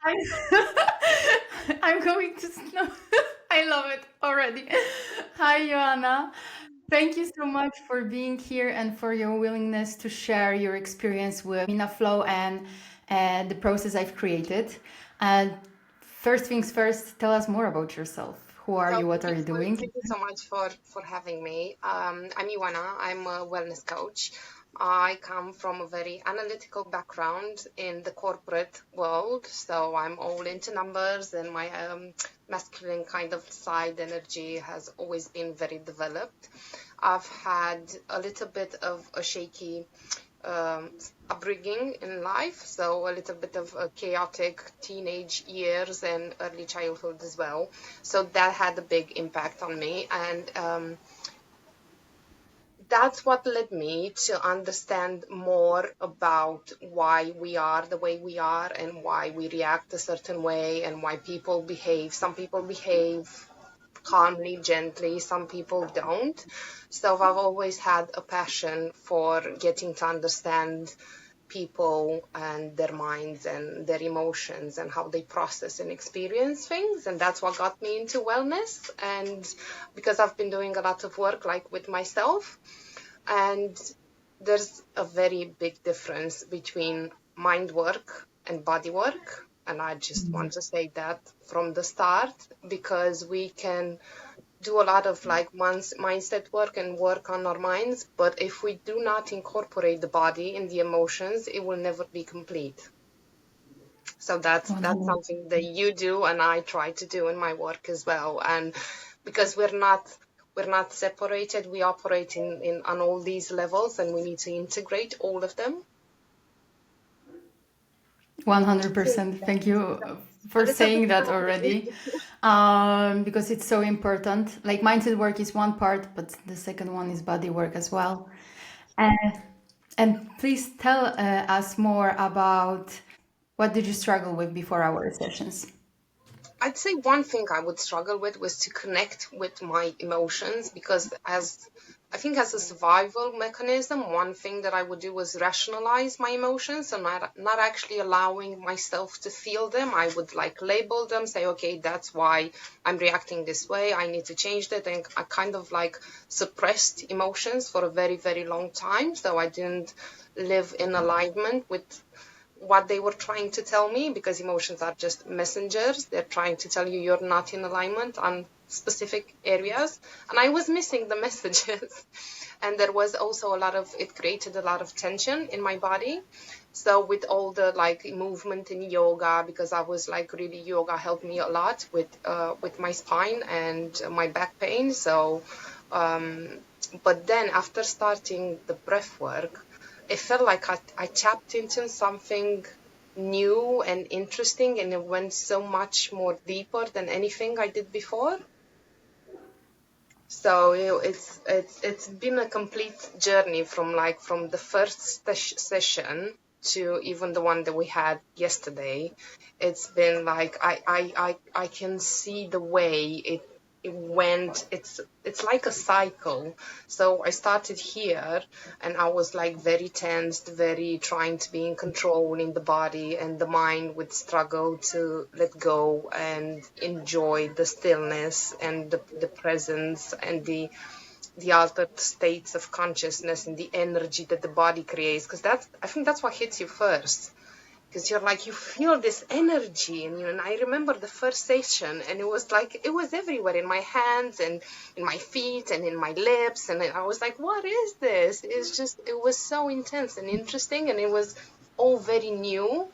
I'm, I'm going to snow. I love it already. Hi, Ioana. Thank you so much for being here and for your willingness to share your experience with Minaflow and the process I've created. And first things first, tell us more about yourself. Who are So you? What are you doing? thank you so much for having me. I'm Ioana. I'm a wellness coach. I come from a very analytical background in the corporate world, so I'm all into numbers, and my masculine kind of side energy has always been very developed. I've had a little bit of a shaky um, upbringing in life, so a little bit of chaotic teenage years and early childhood as well. So that had a big impact on me, and that's what led me to understand more about why we are the way we are and why we react a certain way and why people behave. Some people behave calmly, gently, some people don't. So I've always had a passion for getting to understand people and their minds and their emotions and how they process and experience things. And that's what got me into wellness. And because I've been doing a lot of work like with myself, and there's a very big difference between mind work and body work. And I just want to say that from the start, because we can do a lot of like mindset work and work on our minds, but if we do not incorporate the body and the emotions, it will never be complete. So that's 100. something that you do and I try to do in my work as well. And because we're not separated, we operate in on all these levels, and we need to integrate all of them. 100%. Thank you A for little bit saying that about me. already, because it's so important. Like mindset work is one part, but the second one is body work as well. Uh, and please tell us more about what did you struggle with before our sessions. I'd say one thing I would struggle with was to connect with my emotions, because as a survival mechanism, one thing that I would do was rationalize my emotions and not actually allowing myself to feel them. I would like label them, say, okay, that's why I'm reacting this way. I need to change that. And I kind of like suppressed emotions for a very, very long time. So I didn't live in alignment with what they were trying to tell me, because emotions are just messengers. They're trying to tell you you're not in alignment on specific areas. And I was missing the messages. And there was also it created a lot of tension in my body. So with all the like movement in yoga, because I was like really yoga helped me a lot with my spine and my back pain. So but then after starting the breath work, it felt like I tapped into something new and interesting, and it went so much more deeper than anything I did before. So it's been a complete journey from the first session to even the one that we had yesterday. It's been like I can see the way it went. It's like a cycle. So I started here and I was like very tensed, very trying to be in control in the body, and the mind would struggle to let go and enjoy the stillness and the presence and the altered states of consciousness and the energy that the body creates. Because I think that's what hits you first, because you're like, you feel this energy. And I remember the first session, and it was like it was everywhere, in my hands and in my feet and in my lips, and I was like, what is this? It was so intense and interesting, and it was all very new.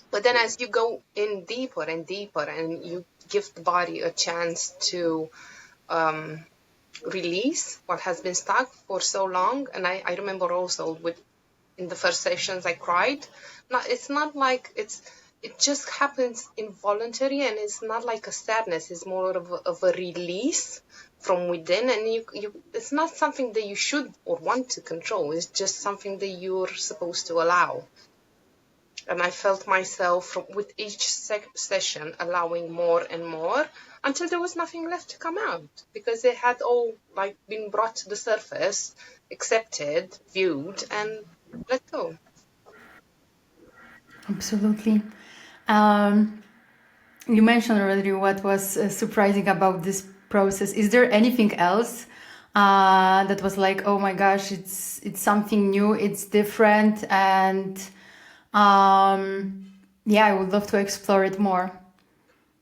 But then as you go in deeper and deeper, and you give the body a chance to um, release what has been stuck for so long. And I remember also with in the first sessions I cried. It's not like it just happens involuntary, and it's not like a sadness. It's more of a release from within, and it's not something that you should or want to control. It's just something that you're supposed to allow. And I felt myself with each session allowing more and more, until there was nothing left to come out, because it had all like been brought to the surface, accepted, viewed, and let go. Absolutely. Um, you mentioned already what was surprising about this process. Is there anything else that was like, oh my gosh, it's something new, it's different, and yeah, I would love to explore it more.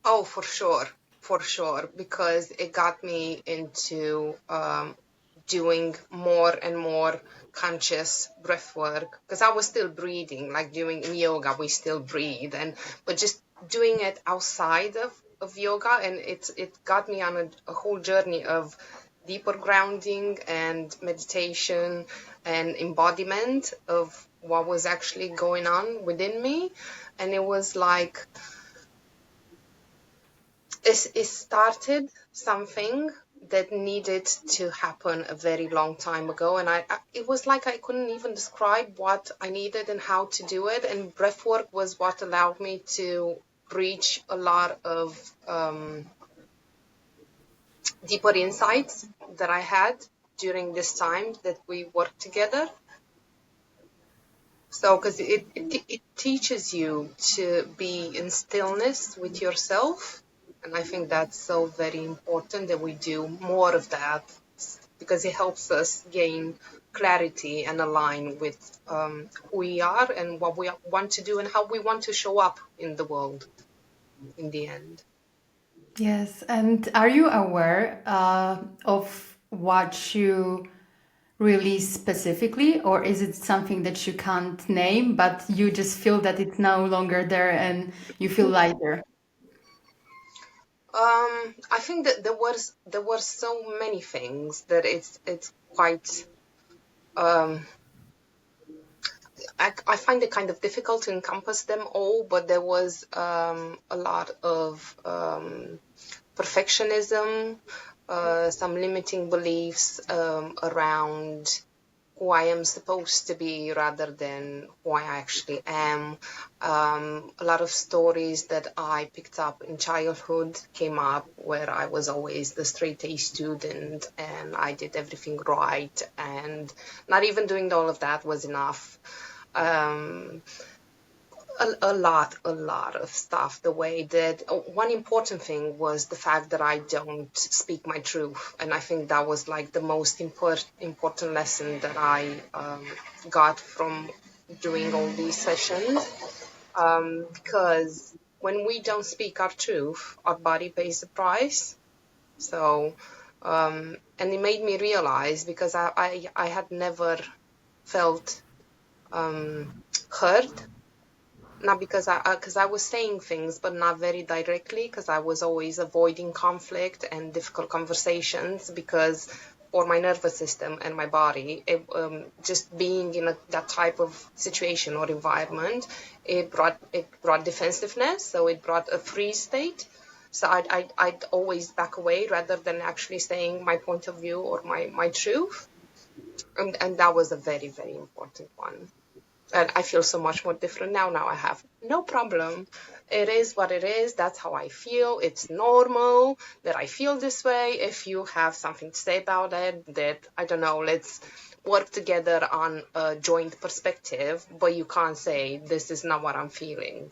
Oh, for sure, because it got me into doing more and more conscious breath work. Because I was still breathing, like doing in yoga, we still breathe, and but just doing it outside of yoga, and it got me on a whole journey of deeper grounding and meditation and embodiment of what was actually going on within me. And it was like it started something that needed to happen a very long time ago, and it was like I couldn't even describe what I needed and how to do it, and breathwork was what allowed me to reach a lot of deeper insights that I had during this time that we worked together. So, because it teaches you to be in stillness with yourself. And I think that's so very important that we do more of that because it helps us gain clarity and align with who we are and what we want to do and how we want to show up in the world in the end. Yes, and are you aware of what you release specifically, or is it something that you can't name, but you just feel that it's no longer there and you feel lighter? I think that there were so many things that it's quite I find it kind of difficult to encompass them all, but there was a lot of perfectionism, some limiting beliefs around who I am supposed to be rather than who I actually am. A lot of stories that I picked up in childhood came up where I was always the straight A student and I did everything right, and not even doing all of that was enough. Um, a lot of stuff. The way that one important thing was the fact that I don't speak my truth, and I think that was like the most important lesson that I got from doing all these sessions. Because when we don't speak our truth, our body pays the price. So, and it made me realize because I had never felt heard, not because I was saying things but not very directly, because I was always avoiding conflict and difficult conversations because for my nervous system and my body just being in that type of situation or environment, it brought defensiveness, so it brought a freeze state. So I'd always back away rather than actually saying my point of view or my truth, and that was a very very important one. And I feel so much more different now. Now I have no problem. It is what it is. That's how I feel. It's normal that I feel this way. If you have something to say about it, that, I don't know, let's work together on a joint perspective, but you can't say this is not what I'm feeling.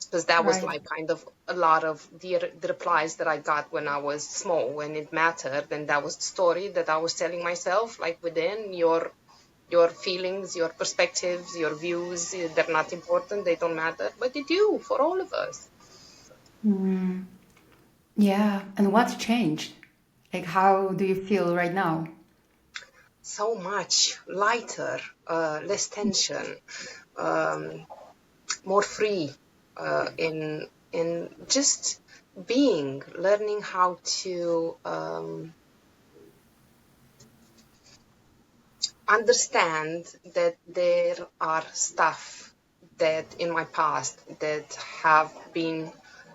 Because that was Right. like kind of a lot of the replies that I got when I was small, when it mattered. And that was the story that I was telling myself, like within your feelings, your perspectives, your views, they're not important, they don't matter, but they do for all of us. Yeah. And what's changed? Like, how do you feel right now? So much lighter, less tension, um, more free in just being, learning how to understand that there are stuff that in my past that have been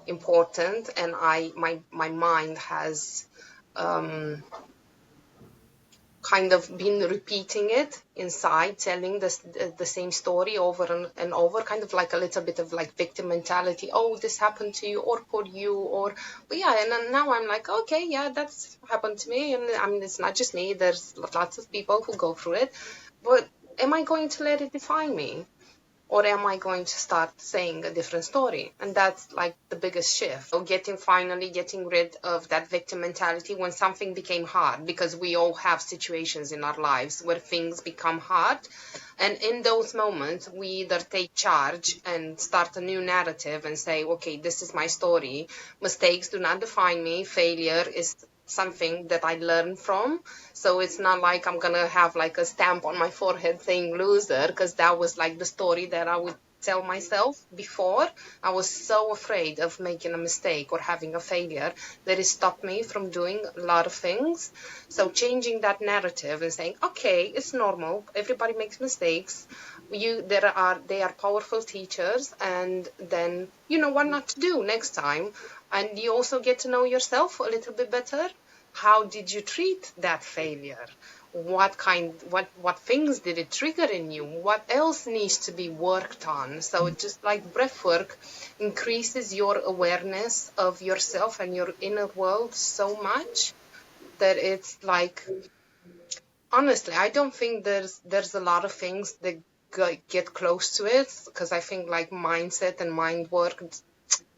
important, and my mind has kind of been repeating it inside, telling the same story over and over, kind of like a little bit of like victim mentality. Oh, this happened to you, or poor you, or but yeah. And then now I'm like, okay, yeah, that's happened to me, and I mean, it's not just me. There's lots of people who go through it, but am I going to let it define me? or am I going to start saying a different story? And that's like the biggest shift. So finally getting rid of that victim mentality when something became hard, because we all have situations in our lives where things become hard. And in those moments, we either take charge and start a new narrative and say, okay, this is my story. Mistakes do not define me. Failure is something that I learn from. So it's not like I'm gonna have like a stamp on my forehead saying loser, because that was like the story that I would tell myself before. I was so afraid of making a mistake or having a failure that it stopped me from doing a lot of things. So changing that narrative and saying, okay, it's normal. Everybody makes mistakes. They are powerful teachers, and then you know what not to do next time. And you also get to know yourself a little bit better. How did you treat that failure? What things did it trigger in you? What else needs to be worked on? So just like breath work increases your awareness of yourself and your inner world so much that it's like, honestly, I don't think there's a lot of things that get close to it, because I think like mindset and mind work,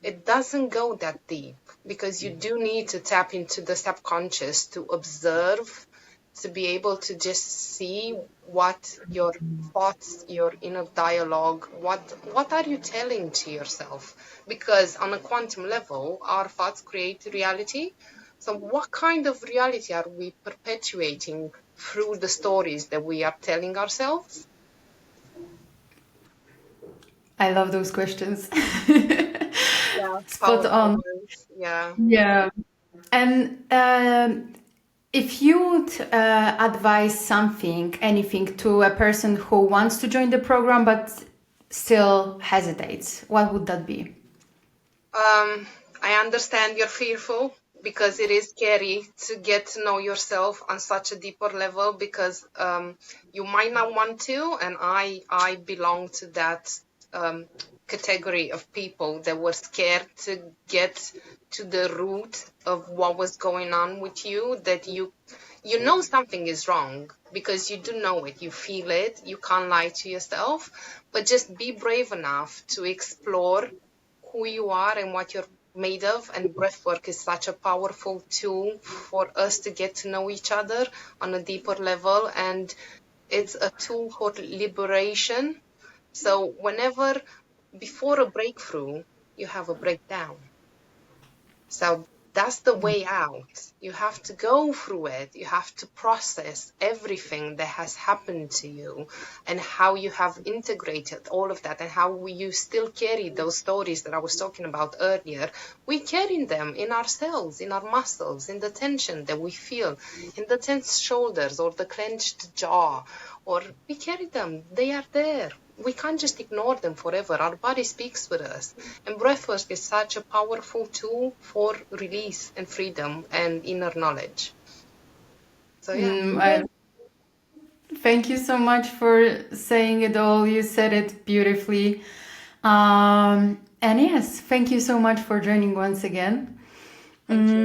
it doesn't go that deep, because you do need to tap into the subconscious to observe, to be able to just see what your thoughts, your inner dialogue, what are you telling to yourself? Because on a quantum level, our thoughts create reality. So what kind of reality are we perpetuating through the stories that we are telling ourselves? I love those questions. Yeah, Spot powerful on. ones. Yeah. Yeah. And if you would advise something, anything to a person who wants to join the program but still hesitates, what would that be? I understand you're fearful, because it is scary to get to know yourself on such a deeper level, because you might not want to, and I belong to that um, category of people that were scared to get to the root of what was going on with you, that you know something is wrong, because you do know it, you feel it, you can't lie to yourself, but just be brave enough to explore who you are and what you're made of. And breathwork is such a powerful tool for us to get to know each other on a deeper level. And it's a tool for liberation. So whenever, before a breakthrough, you have a breakdown. So that's the way out. You have to go through it. You have to process everything that has happened to you, and how you have integrated all of that, and how you still carry those stories that I was talking about earlier. We carry them in ourselves, in our muscles, in the tension that we feel, in the tense shoulders or the clenched jaw, or we carry them. They are there. We can't just ignore them forever. Our body speaks with us. And breathwork is such a powerful tool for release and freedom and inner knowledge. So yeah. I, thank you so much for saying it all. You said it beautifully. And yes, thank you so much for joining once again. Thank you.